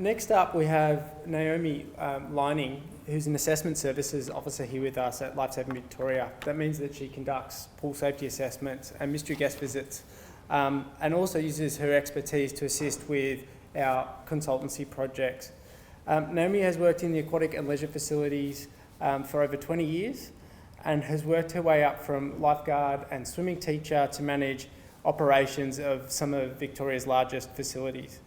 Next up, we have Naomi Leunig, who's an assessment services officer here with us at Lifesaving Victoria. That means that she conducts pool safety assessments and mystery guest visits, and also uses her expertise to assist with our consultancy projects. Naomi has worked in the aquatic and leisure facilities for over 20 years and has worked her way up from lifeguard and swimming teacher to manage operations of some of Victoria's largest facilities.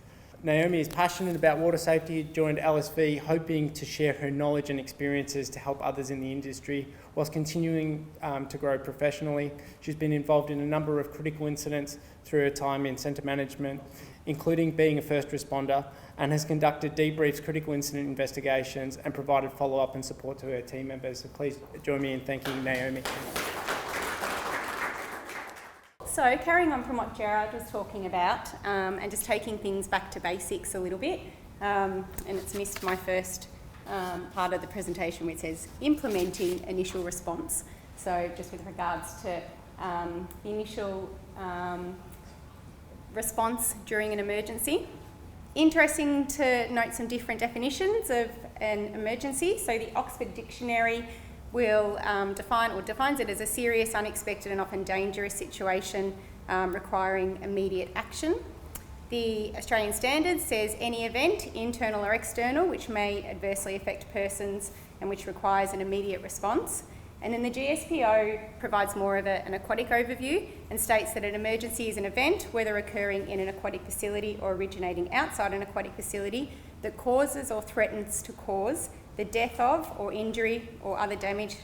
Naomi is passionate about water safety, joined LSV hoping to share her knowledge and experiences to help others in the industry whilst continuing to grow professionally. She's been involved in a number of critical incidents through her time in centre management, including being a first responder, and has conducted debriefs, critical incident investigations, and provided follow-up and support to her team members. So please join me in thanking Naomi. So carrying on from what Gerard was talking about, and just taking things back to basics a little bit, and it's missed my first part of the presentation which says implementing initial response. So just with regards to the initial response during an emergency. Interesting to note some different definitions of an emergency. So the Oxford Dictionary will defines it as a serious, unexpected and often dangerous situation requiring immediate action. The Australian Standard says any event, internal or external, which may adversely affect persons and which requires an immediate response. And then the GSPO provides more of an aquatic overview and states that an emergency is an event, whether occurring in an aquatic facility or originating outside an aquatic facility, that causes or threatens to cause the death of or injury or other damage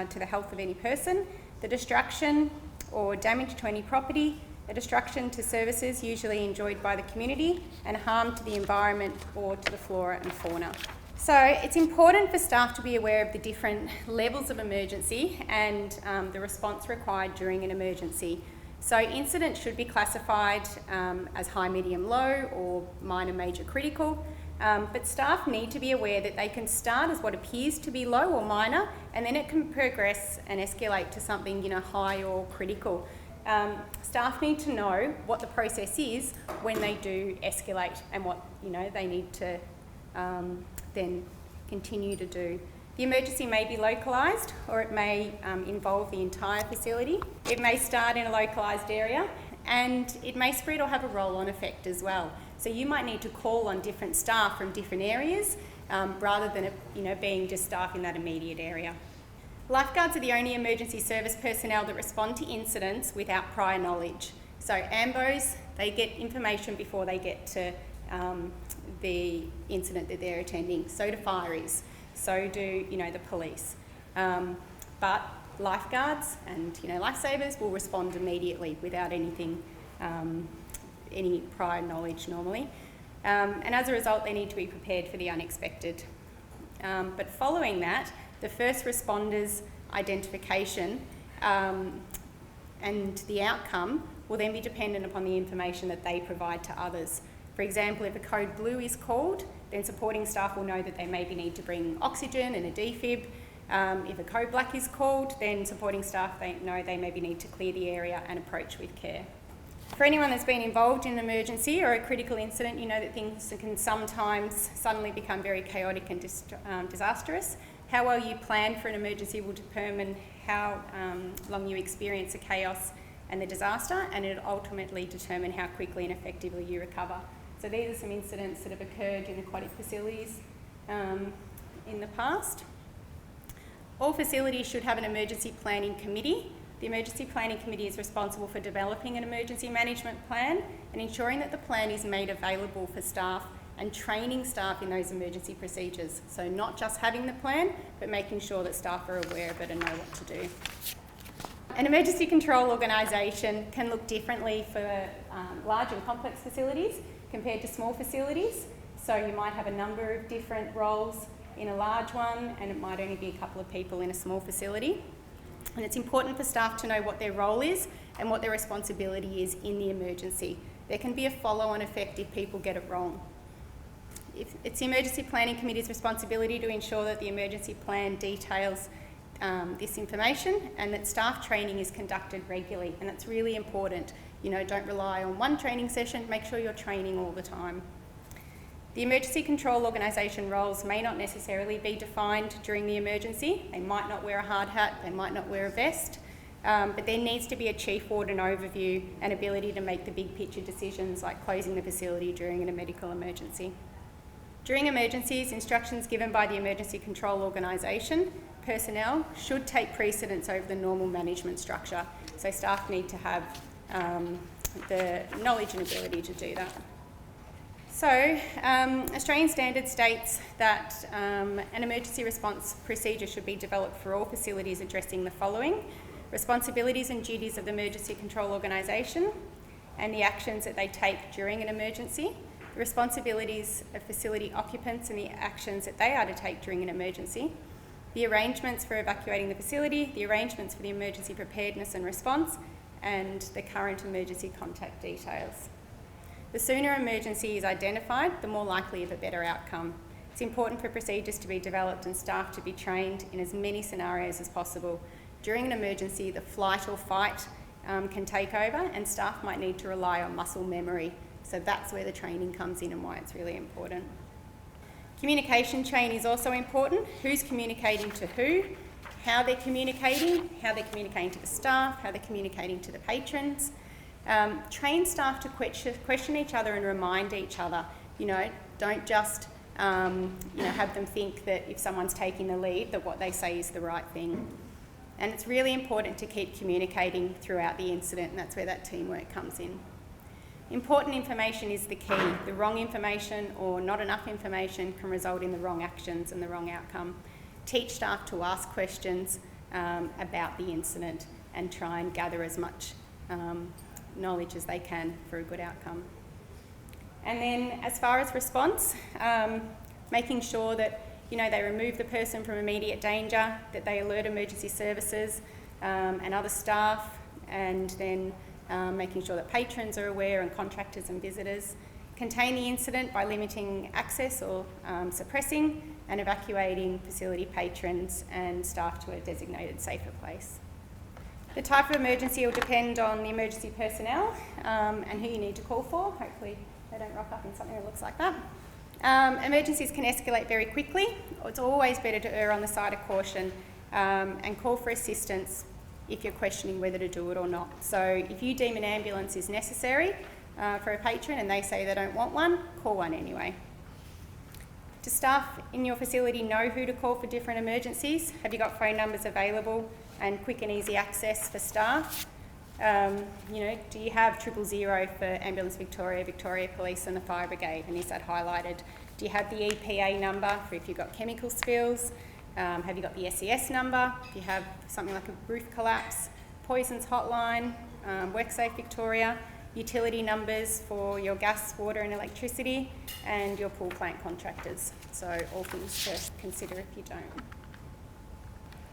to the health of any person, the destruction or damage to any property, a destruction to services usually enjoyed by the community, and harm to the environment or to the flora and fauna. So it's important for staff to be aware of the different levels of emergency and the response required during an emergency. So incidents should be classified as high, medium, low or minor, major, critical. But staff need to be aware that they can start as what appears to be low or minor, and then it can progress and escalate to something, high or critical. Staff need to know what the process is when they do escalate and what they need to then continue to do. The emergency may be localised, or it may involve the entire facility. It may start in a localised area, and it may spread or have a roll-on effect as well. So you might need to call on different staff from different areas rather than being just staff in that immediate area. Lifeguards are the only emergency service personnel that respond to incidents without prior knowledge. So AMBOs, they get information before they get to the incident that they're attending. So do fireys, so do the police. But lifeguards and lifesavers will respond immediately without anything any prior knowledge normally. And as a result, they need to be prepared for the unexpected. But following that, the first responders' identification and the outcome will then be dependent upon the information that they provide to others. For example, if a code blue is called, then supporting staff will know that they maybe need to bring oxygen and a defib. If a code black is called, then supporting staff they know they maybe need to clear the area and approach with care. For anyone that's been involved in an emergency or a critical incident, you know that things can sometimes suddenly become very chaotic and disastrous. How well you plan for an emergency will determine how long you experience the chaos and the disaster, and it'll ultimately determine how quickly and effectively you recover. So these are some incidents that have occurred in aquatic facilities in the past. All facilities should have an emergency planning committee. The Emergency Planning Committee is responsible for developing an emergency management plan and ensuring that the plan is made available for staff and training staff in those emergency procedures. So not just having the plan, but making sure that staff are aware of it and know what to do. An emergency control organisation can look differently for large and complex facilities compared to small facilities. So you might have a number of different roles in a large one, and it might only be a couple of people in a small facility. And it's important for staff to know what their role is and what their responsibility is in the emergency. There can be a follow-on effect if people get it wrong. It's the Emergency Planning Committee's responsibility to ensure that the emergency plan details this information and that staff training is conducted regularly, and that's really important. Don't rely on one training session, make sure you're training all the time. The emergency control organisation roles may not necessarily be defined during the emergency. They might not wear a hard hat, they might not wear a vest, but there needs to be a chief warden overview and ability to make the big picture decisions like closing the facility during a medical emergency. During emergencies, instructions given by the emergency control organisation personnel should take precedence over the normal management structure. So staff need to have the knowledge and ability to do that. So Australian standard states that an emergency response procedure should be developed for all facilities addressing the following: responsibilities and duties of the emergency control organisation and the actions that they take during an emergency, the responsibilities of facility occupants and the actions that they are to take during an emergency, the arrangements for evacuating the facility, the arrangements for the emergency preparedness and response, and the current emergency contact details. The sooner emergency is identified, the more likely of a better outcome. It's important for procedures to be developed and staff to be trained in as many scenarios as possible. During an emergency, the flight or fight can take over, and staff might need to rely on muscle memory. So that's where the training comes in and why it's really important. Communication chain is also important. Who's communicating to who, how they're communicating to the staff, how they're communicating to the patrons. Train staff to question each other and remind each other. Don't just have them think that if someone's taking the lead, that what they say is the right thing. And it's really important to keep communicating throughout the incident, and that's where that teamwork comes in. Important information is the key. The wrong information or not enough information can result in the wrong actions and the wrong outcome. Teach staff to ask questions about the incident and try and gather as much knowledge as they can for a good outcome. And then as far as response, making sure that they remove the person from immediate danger, that they alert emergency services and other staff, and then making sure that patrons are aware and contractors and visitors. Contain the incident by limiting access or suppressing and evacuating facility patrons and staff to a designated safer place. The type of emergency will depend on the emergency personnel and who you need to call for. Hopefully they don't rock up in something that looks like that. Emergencies can escalate very quickly. It's always better to err on the side of caution and call for assistance if you're questioning whether to do it or not. So if you deem an ambulance is necessary for a patron and they say they don't want one, call one anyway. Do staff in your facility know who to call for different emergencies? Have you got phone numbers available and quick and easy access for staff? Do you have 000 for Ambulance Victoria, Victoria Police and the Fire Brigade, and is that highlighted? Do you have the EPA number for if you've got chemical spills? Have you got the SES number if you have something like a roof collapse? Poisons hotline, WorkSafe Victoria, utility numbers for your gas, water and electricity, and your pool plant contractors. So all things to consider if you don't.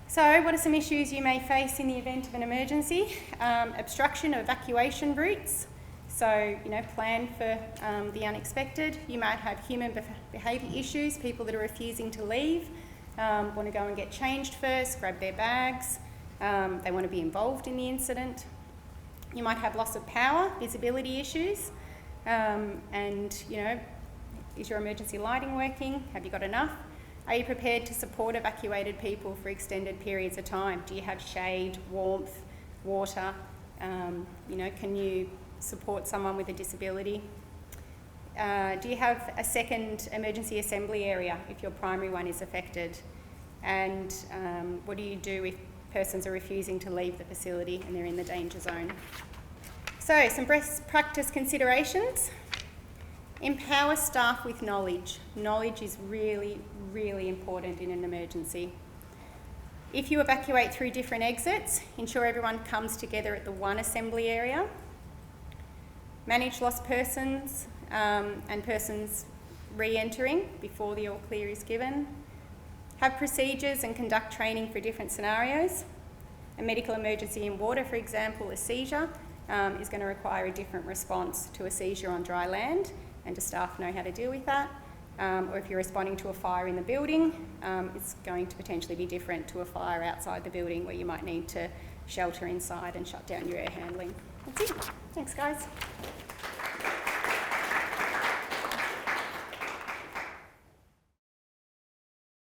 So what are some issues you may face in the event of an emergency? Obstruction of evacuation routes. So, plan for the unexpected. You might have human behaviour issues, people that are refusing to leave, want to go and get changed first, grab their bags, they want to be involved in the incident. You might have loss of power, visibility issues, is your emergency lighting working? Have you got enough? Are you prepared to support evacuated people for extended periods of time? Do you have shade, warmth, water? Can you support someone with a disability? Do you have a second emergency assembly area if your primary one is affected? And what do you do if persons are refusing to leave the facility and they're in the danger zone? So, some best practice considerations. Empower staff with knowledge. Knowledge is really, really important in an emergency. If you evacuate through different exits, ensure everyone comes together at the one assembly area. Manage lost persons and persons re-entering before the all clear is given. Have procedures and conduct training for different scenarios. A medical emergency in water, for example, a seizure, is going to require a different response to a seizure on dry land, and do staff know how to deal with that? Or if you're responding to a fire in the building, it's going to potentially be different to a fire outside the building where you might need to shelter inside and shut down your air handling. That's it. Thanks, guys.